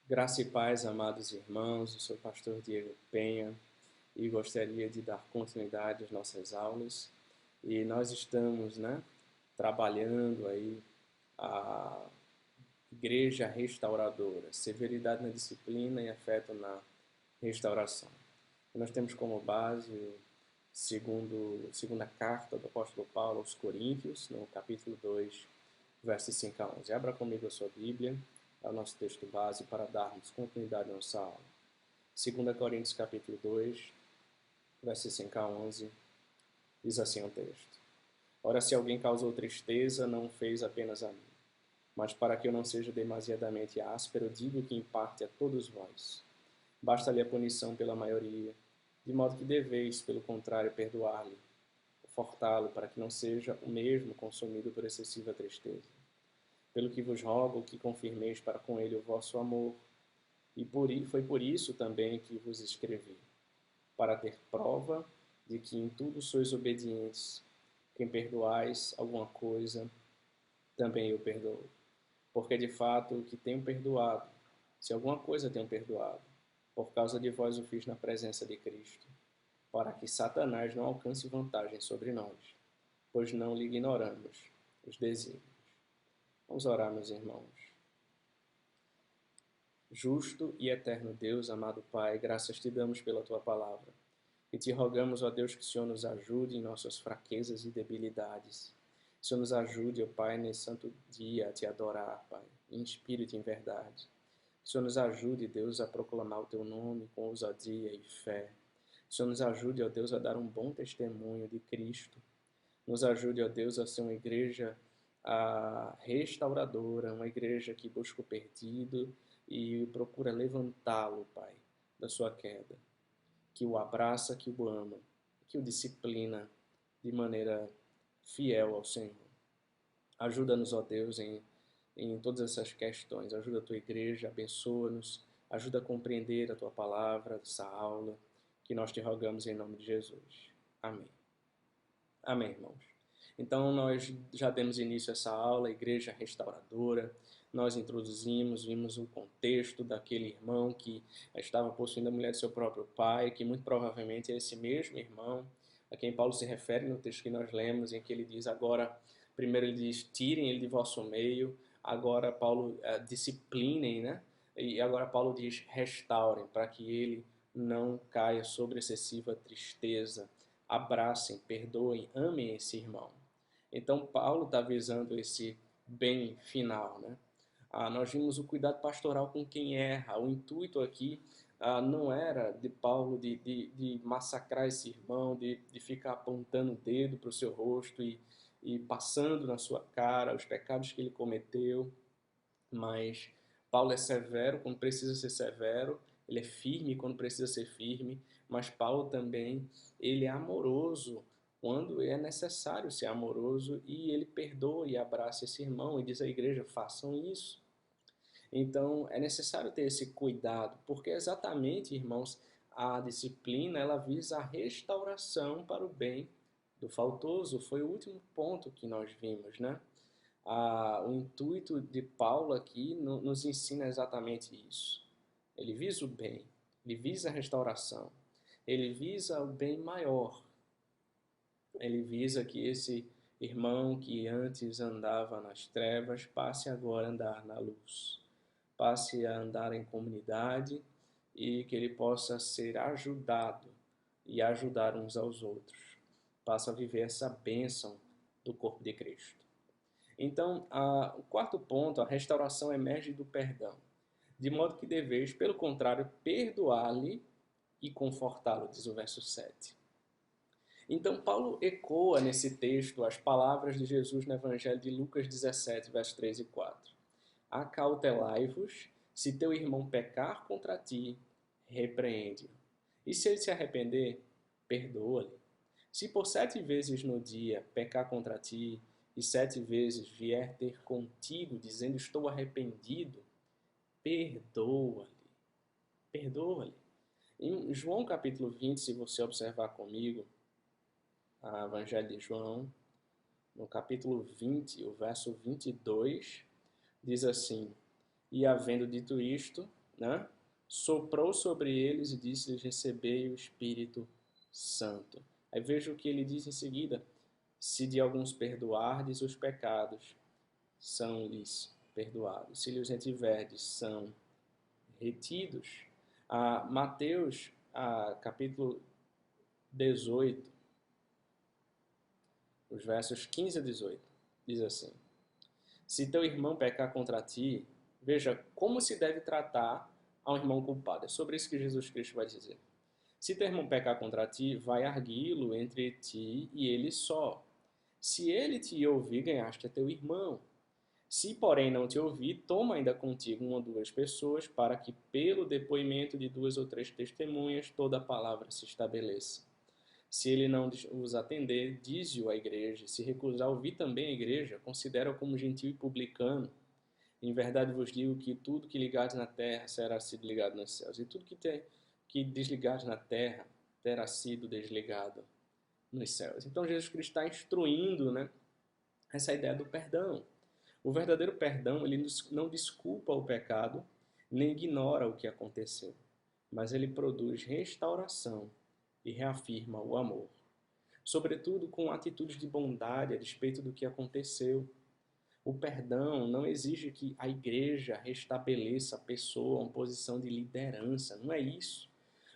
Graça e paz, amados irmãos, eu sou o pastor Diego Penha e gostaria de dar continuidade às nossas aulas. E nós estamos, trabalhando aí a Igreja Restauradora, severidade na disciplina e afeto na restauração. E nós temos como base segunda carta do apóstolo Paulo aos Coríntios, no capítulo 2, versos 5 a 11. Abra comigo a sua Bíblia, é o nosso texto base para darmos continuidade à nossa aula. 2 Coríntios capítulo 2, versos 5 a 11, diz assim o texto. Ora, se alguém causou tristeza, não fez apenas a mim, mas para que eu não seja demasiadamente áspero, digo que em parte a todos vós. Basta-lhe a punição pela maioria, de modo que deveis, pelo contrário, perdoar-lhe, confortá-lo, para que não seja o mesmo consumido por excessiva tristeza. Pelo que vos rogo que confirmeis para com ele o vosso amor, e foi por isso também que vos escrevi, para ter prova de que em tudo sois obedientes. Quem perdoais alguma coisa, também eu perdoo. Porque de fato o que tenho perdoado, se alguma coisa tenho perdoado, por causa de vós o fiz na presença de Cristo, para que Satanás não alcance vantagem sobre nós, pois não lhe ignoramos os desígnios. Vamos orar, meus irmãos. Justo e eterno Deus, amado Pai, graças te damos pela tua palavra. E te rogamos, ó Deus, que o Senhor nos ajude em nossas fraquezas e debilidades. Que o Senhor nos ajude, ó Pai, nesse santo dia a te adorar, Pai, em espírito e em verdade. Que o Senhor nos ajude, Deus, a proclamar o teu nome com ousadia e fé. Que o Senhor nos ajude, ó Deus, a dar um bom testemunho de Cristo. Nos ajude, ó Deus, a ser uma igreja restauradora, uma igreja que busca o perdido e procura levantá-lo, Pai, da sua queda. Que o abraça, que o ama, que o disciplina de maneira fiel ao Senhor. Ajuda-nos, ó Deus, em todas essas questões. Ajuda a tua igreja, abençoa-nos, ajuda a compreender a tua palavra, essa aula, que nós te rogamos em nome de Jesus. Amém. Amém, irmãos. Então, nós já demos início a essa aula, Igreja Restauradora. Nós introduzimos, vimos o contexto daquele irmão que estava possuindo a mulher de seu próprio pai, que muito provavelmente é esse mesmo irmão a quem Paulo se refere no texto que nós lemos, em que ele diz agora, primeiro ele diz, tirem ele de vosso meio, agora Paulo disciplinem, né? E agora Paulo diz, restaurem, para que ele não caia sobre excessiva tristeza. Abracem, perdoem, amem esse irmão. Então, Paulo está visando esse bem final, né? Nós vimos o cuidado pastoral com quem erra. O intuito aqui não era de Paulo de massacrar esse irmão, de ficar apontando o dedo para o seu rosto e passando na sua cara os pecados que ele cometeu, mas Paulo é severo quando precisa ser severo, ele é firme quando precisa ser firme, mas Paulo também, ele é amoroso quando é necessário ser amoroso e ele perdoa e abraça esse irmão e diz à igreja, façam isso. Então, é necessário ter esse cuidado, porque exatamente, irmãos, a disciplina, ela visa a restauração para o bem do faltoso. Foi o último ponto que nós vimos, né? O intuito de Paulo aqui nos ensina exatamente isso. Ele visa o bem, ele visa a restauração, ele visa o bem maior. Ele visa que esse irmão que antes andava nas trevas passe agora a andar na luz, passe a andar em comunidade e que ele possa ser ajudado e ajudar uns aos outros. Passe a viver essa bênção do corpo de Cristo. Então, o quarto ponto, a restauração emerge do perdão, de modo que deveis, pelo contrário, perdoar-lhe e confortá-lo, diz o verso 7. Então, Paulo ecoa nesse texto as palavras de Jesus no Evangelho de Lucas 17, versos 3 e 4. Acautelai-vos, se teu irmão pecar contra ti, repreende-o. E se ele se arrepender, perdoa-lhe. Se por 7 vezes no dia pecar contra ti, e 7 vezes vier ter contigo, dizendo estou arrependido, perdoa-lhe. Perdoa-lhe. Em João capítulo 20, se você observar comigo, o Evangelho de João, no capítulo 20, o verso 22, diz assim, e havendo dito isto, né? Soprou sobre eles e disse-lhes: recebei o Espírito Santo. Aí veja o que ele diz em seguida: se de alguns perdoardes os pecados, são-lhes perdoados. Se lhes retiverdes, são retidos. Mateus, capítulo 18, os versos 15 a 18, diz assim: se teu irmão pecar contra ti, veja como se deve tratar ao irmão culpado. É sobre isso que Jesus Cristo vai dizer. Se teu irmão pecar contra ti, vai arguí-lo entre ti e ele só. Se ele te ouvir, ganhaste a teu irmão. Se, porém, não te ouvir, toma ainda contigo uma ou duas pessoas, para que, pelo depoimento de duas ou três testemunhas, toda a palavra se estabeleça. Se ele não os atender, dize-o à igreja. Se recusar ouvir também a igreja, considera-o como gentil e publicano. Em verdade vos digo que tudo que ligares na terra será sido ligado nos céus, e tudo que desligares na terra terá sido desligado nos céus. Então Jesus Cristo está instruindo, né, essa ideia do perdão. O verdadeiro perdão, ele não desculpa o pecado, nem ignora o que aconteceu, mas ele produz restauração e reafirma o amor. Sobretudo com atitudes de bondade a despeito do que aconteceu. O perdão não exige que a igreja restabeleça a pessoa em posição de liderança, não é isso.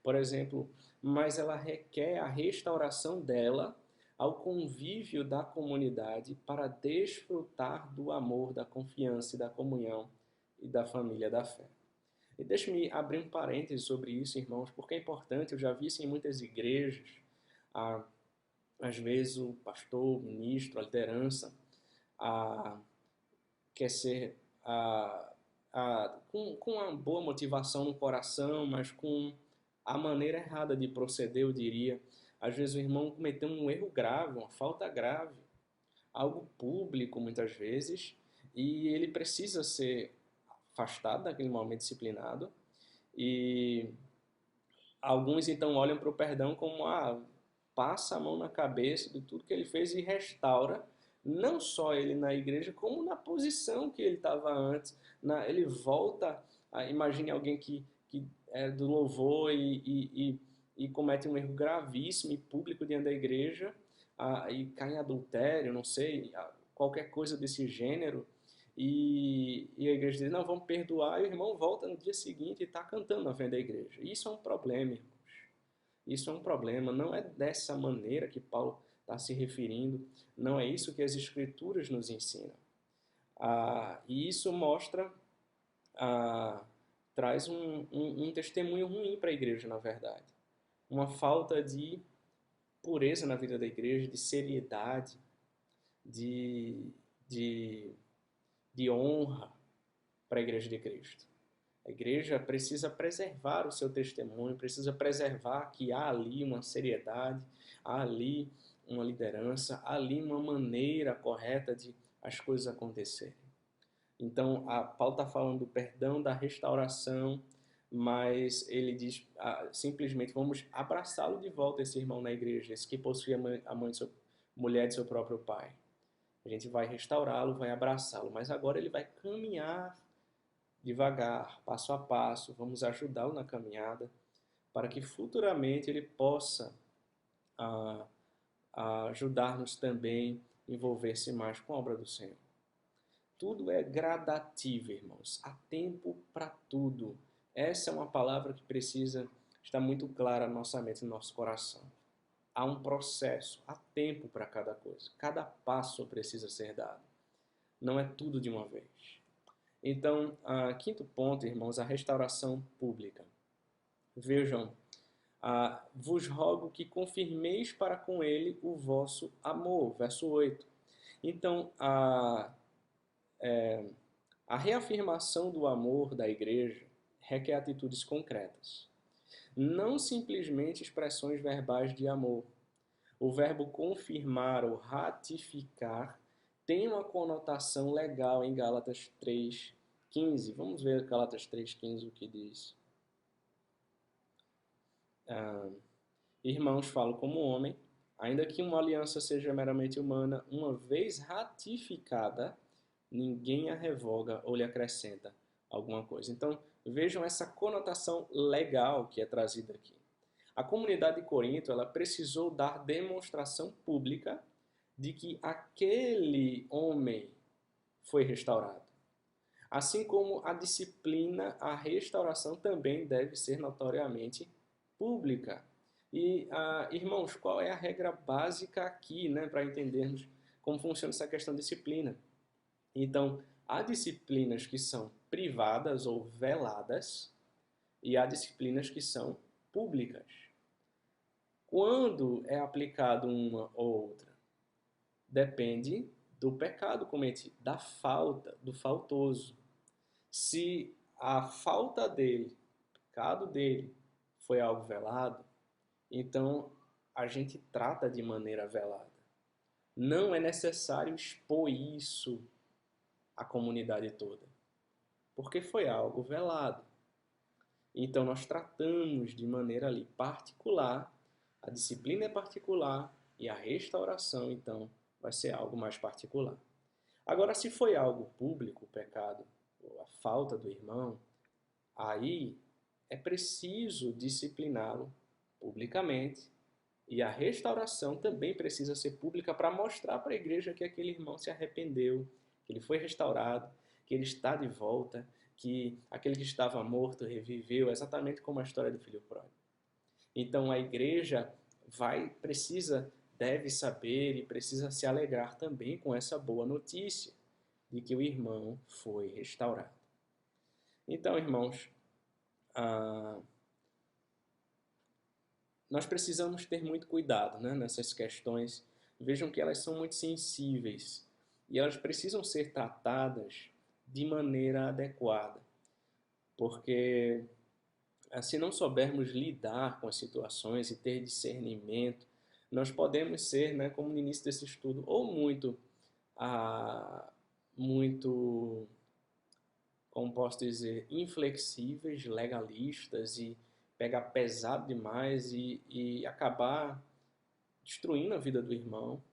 Por exemplo, mas ela requer a restauração dela ao convívio da comunidade para desfrutar do amor, da confiança e da comunhão e da família da fé. E deixe-me abrir um parêntese sobre isso, irmãos, porque é importante. Eu já vi isso em muitas igrejas. Às vezes o pastor, o ministro, a liderança quer ser com uma boa motivação no coração, mas com a maneira errada de proceder, eu diria. Às vezes o irmão cometeu um erro grave, uma falta grave, algo público muitas vezes, e ele precisa ser afastado daquele momento disciplinado. E alguns então olham para o perdão como passa a mão na cabeça de tudo que ele fez e restaura, não só ele na igreja, como na posição que ele estava antes. Ele volta, imagine alguém que é do louvor e comete um erro gravíssimo e público diante da igreja, e cai em adultério, não sei, qualquer coisa desse gênero, e a igreja diz: não, vamos perdoar, e o irmão volta no dia seguinte e está cantando na frente da igreja. Isso é um problema, irmãos. Isso é um problema. Não é dessa maneira que Paulo está se referindo. Não é isso que as Escrituras nos ensinam. E isso mostra, traz um testemunho ruim para a igreja, na verdade. Uma falta de pureza na vida da igreja, de seriedade, de honra para a igreja de Cristo. A igreja precisa preservar o seu testemunho, precisa preservar que há ali uma seriedade, há ali uma liderança, há ali uma maneira correta de as coisas acontecerem. Então, Paulo está falando do perdão, da restauração, mas ele diz simplesmente: vamos abraçá-lo de volta, esse irmão na igreja, esse que possui mulher de seu próprio pai. A gente vai restaurá-lo, vai abraçá-lo, mas agora ele vai caminhar devagar, passo a passo, vamos ajudá-lo na caminhada, para que futuramente ele possa ajudar-nos também a envolver-se mais com a obra do Senhor. Tudo é gradativo, irmãos. Há tempo para tudo. Essa é uma palavra que precisa estar muito clara na nossa mente e no nosso coração. Há um processo, há tempo para cada coisa. Cada passo precisa ser dado. Não é tudo de uma vez. Então, quinto ponto, irmãos, a restauração pública. Vejam, vos rogo que confirmeis para com ele o vosso amor. Verso 8. Então, a reafirmação do amor da igreja requer atitudes concretas. Não simplesmente expressões verbais de amor. O verbo confirmar ou ratificar tem uma conotação legal em Gálatas 3:15. Vamos ver Gálatas 3:15 o que diz. Irmãos, falo como homem, ainda que uma aliança seja meramente humana, uma vez ratificada, ninguém a revoga ou lhe acrescenta alguma coisa. Então, Vejam essa conotação legal que é trazida aqui. A comunidade de Corinto, ela precisou dar demonstração pública de que aquele homem foi restaurado. Assim como a disciplina, a restauração também deve ser notoriamente pública. E, irmãos, qual é a regra básica aqui, né, para entendermos como funciona essa questão de disciplina? Então, há disciplinas que são privadas ou veladas e há disciplinas que são públicas. Quando é aplicado uma ou outra? Depende do pecado cometido, da falta, do faltoso. Se a falta dele, o pecado dele, foi algo velado, então a gente trata de maneira velada. Não é necessário expor isso à comunidade toda, porque foi algo velado. Então nós tratamos de maneira ali particular, a disciplina é particular e a restauração, então, vai ser algo mais particular. Agora, se foi algo público, o pecado, ou a falta do irmão, aí é preciso discipliná-lo publicamente e a restauração também precisa ser pública para mostrar para a igreja que aquele irmão se arrependeu, que ele foi restaurado, que ele está de volta, que aquele que estava morto reviveu, exatamente como a história do filho pródigo. Então a igreja deve saber e precisa se alegrar também com essa boa notícia de que o irmão foi restaurado. Então, irmãos, nós precisamos ter muito cuidado, né, nessas questões. Vejam que elas são muito sensíveis e elas precisam ser tratadas de maneira adequada, porque se não soubermos lidar com as situações e ter discernimento, nós podemos ser, né, como no início desse estudo, ou muito, como posso dizer, inflexíveis, legalistas e pegar pesado demais e acabar destruindo a vida do irmão,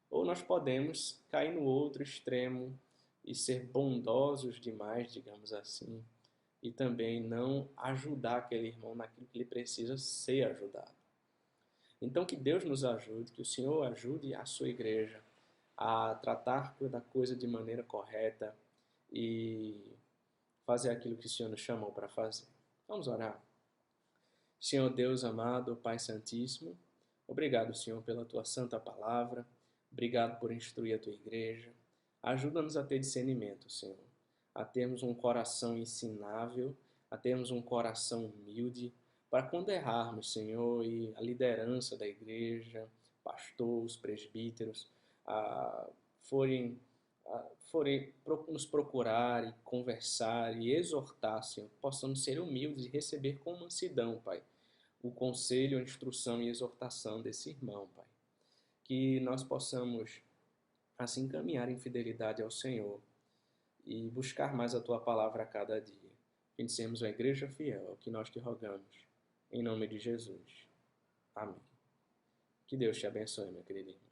ou nós podemos cair no outro extremo e ser bondosos demais, digamos assim, e também não ajudar aquele irmão naquilo que ele precisa ser ajudado. Então que Deus nos ajude, que o Senhor ajude a sua igreja a tratar da coisa de maneira correta e fazer aquilo que o Senhor nos chamou para fazer. Vamos orar. Senhor Deus amado, Pai Santíssimo, obrigado, Senhor, pela Tua santa palavra, obrigado por instruir a Tua igreja. Ajuda-nos a ter discernimento, Senhor, a termos um coração ensinável, a termos um coração humilde, para quando errarmos, Senhor, e a liderança da igreja, pastores, presbíteros, forem nos procurar e conversar e exortar, Senhor, possamos ser humildes e receber com mansidão, Pai, o conselho, a instrução e a exortação desse irmão, Pai. Que nós possamos assim caminhar em fidelidade ao Senhor e buscar mais a Tua palavra a cada dia. Que sermos uma igreja fiel, é o que nós te rogamos. Em nome de Jesus. Amém. Que Deus te abençoe, meu querido irmão.